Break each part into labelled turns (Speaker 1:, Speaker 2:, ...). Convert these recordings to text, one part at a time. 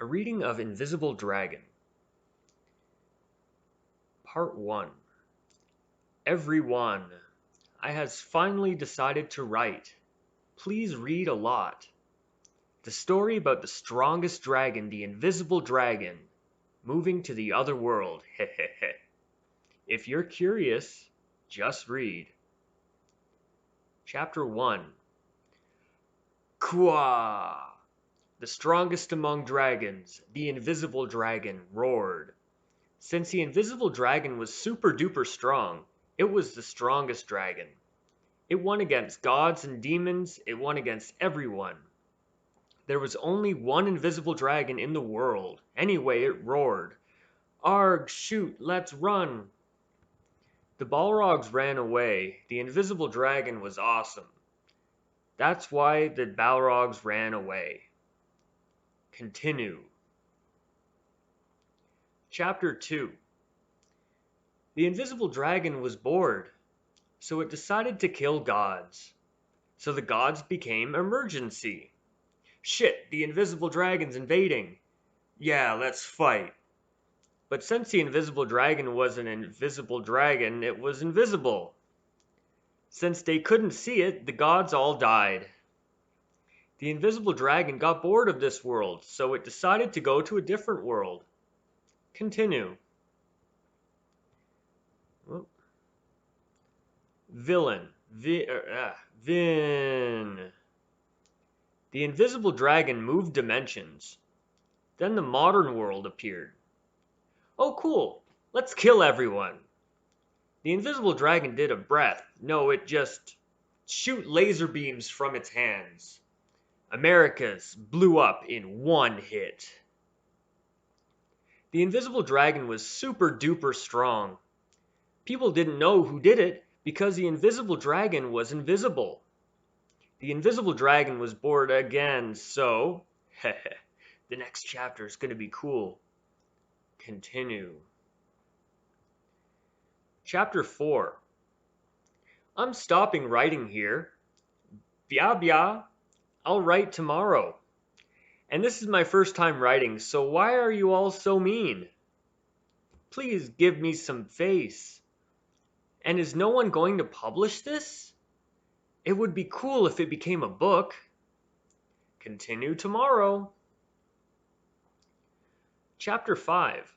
Speaker 1: A reading of Invisible Dragon, Part 1. Everyone, I has finally decided to write. Please read a lot. The story about the strongest dragon, the Invisible Dragon, moving to the other world. Hehehe. If you're curious, just read. Chapter 1. Kwa! The strongest among dragons, the Invisible Dragon, roared. Since the Invisible Dragon was super duper strong, it was the strongest dragon. It won against gods and demons, it won against everyone. There was only one invisible dragon in the world. Anyway, it roared. Arg, shoot, let's run! The Balrogs ran away. The invisible dragon was awesome. That's why the Balrogs ran away. Continue. Chapter 2. The invisible dragon was bored, so it decided to kill gods. So the gods became emergency. Shit, the invisible dragon's invading. Yeah, let's fight. But since the invisible dragon was an invisible dragon, it was invisible. Since they couldn't see it, the gods all died. The invisible dragon got bored of this world, so it decided to go to a different world. Continue. Villain. Vin. The invisible dragon moved dimensions. Then the modern world appeared. Oh cool, let's kill everyone. The invisible dragon did a breath. No, it just shoot laser beams from its hands. Americas blew up in one hit. The invisible dragon was super duper strong. People didn't know who did it because the invisible dragon was invisible. The invisible dragon was bored again, so the next chapter is going to be cool. Continue. Chapter 4. I'm stopping writing here. Bia bia. I'll write tomorrow. And this is my first time writing, so why are you all so mean? Please give me some face. And is no one going to publish this? It would be cool if it became a book. Continue tomorrow. Chapter 5.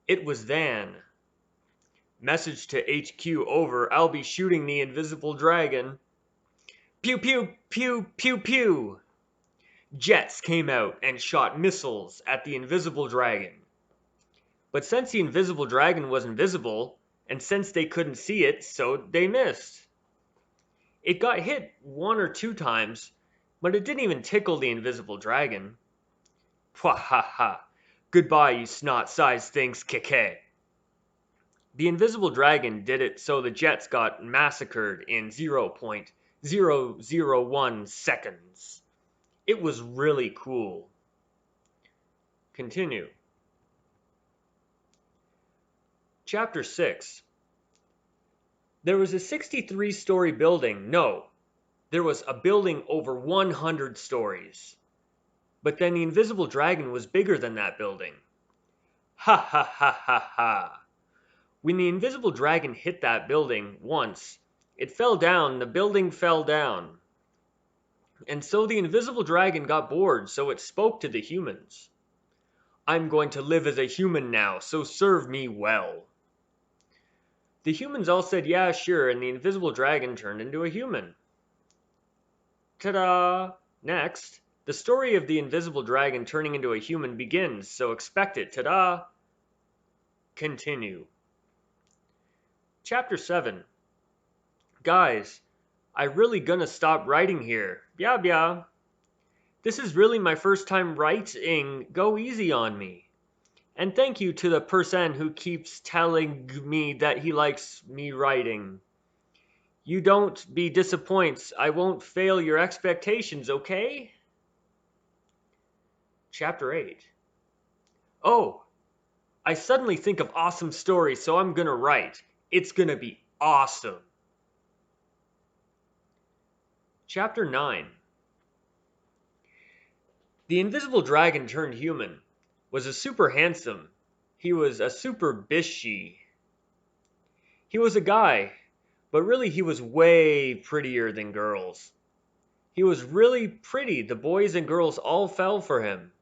Speaker 1: It was Van. Message to HQ over. I'll be shooting the invisible dragon. Pew pew pew pew pew. Jets came out and shot missiles at the invisible dragon. But since the invisible dragon was invisible, and since they couldn't see it, so they missed. It got hit 1 or 2 times, but it didn't even tickle the invisible dragon. Pwah ha ha. Goodbye, you snot-sized things, keke. The invisible dragon did it so the jets got massacred in 0.001 seconds. It was really cool. Continue. Chapter 6. There was a 63-story building. No, there was a building over 100 stories. But then the invisible dragon was bigger than that building. Ha ha ha ha ha. When the invisible dragon hit that building once, it fell down, the building fell down. And so the invisible dragon got bored, so it spoke to the humans. I'm going to live as a human now, so serve me well. The humans all said yeah, sure, and the invisible dragon turned into a human. Ta-da! Next, the story of the invisible dragon turning into a human begins, so expect it. Ta-da! Continue. Chapter 7. Guys, I really gonna stop writing here. Bia bia. This is really my first time writing. Go easy on me. And thank you to the person who keeps telling me that he likes me writing. You don't be disappointed. I won't fail your expectations, okay? Chapter 8. Oh, I suddenly think of awesome stories, so I'm gonna write. It's gonna be awesome. Chapter 9. The invisible dragon turned human was a super handsome. He was a super bishy. He was a guy, but really he was way prettier than girls. He was really pretty. The boys and girls all fell for him.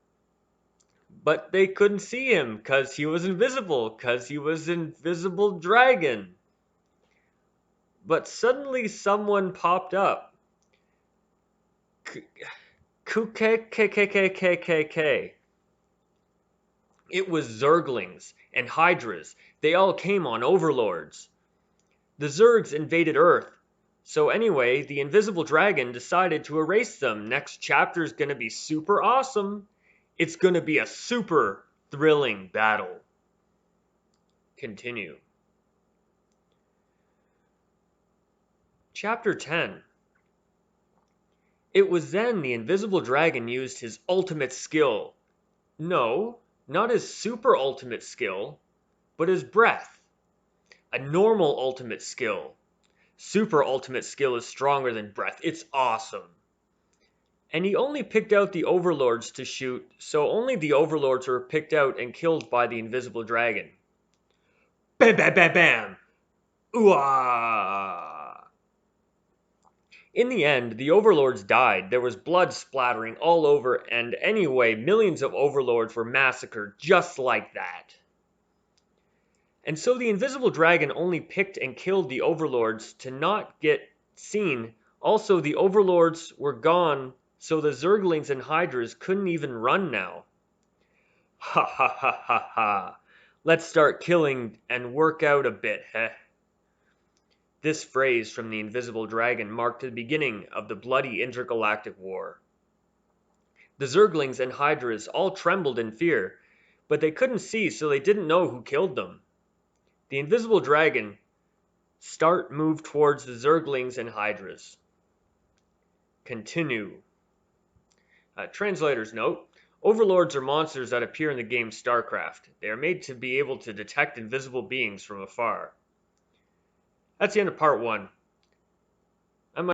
Speaker 1: But they couldn't see him because he was invisible, because he was invisible dragon. But suddenly someone popped up. K. It was Zerglings and Hydras. They all came on overlords. The Zergs invaded Earth. So anyway, the invisible dragon decided to erase them. Next chapter's gonna be super awesome. It's gonna be a super thrilling battle. Continue. Chapter 10. It was then the invisible dragon used his ultimate skill. No, not his super ultimate skill, but his breath. A normal ultimate skill. Super ultimate skill is stronger than breath. It's awesome. And he only picked out the overlords to shoot, so only the overlords were picked out and killed by the invisible dragon. Bam, bam, bam, bam! Ooh-ah! In the end, the overlords died. There was blood splattering all over, and anyway, millions of overlords were massacred just like that. And so the invisible dragon only picked and killed the overlords to not get seen. Also, the overlords were gone, so the Zerglings and Hydras couldn't even run now. Ha ha ha ha ha. Let's start killing and work out a bit, heh? This phrase from the invisible dragon marked the beginning of the bloody intergalactic war. The Zerglings and Hydras all trembled in fear, but they couldn't see, so they didn't know who killed them. The invisible dragon moved towards the Zerglings and Hydras. Continue. Translator's note. Overlords are monsters that appear in the game StarCraft. They are made to be able to detect invisible beings from afar. That's the end of part 1.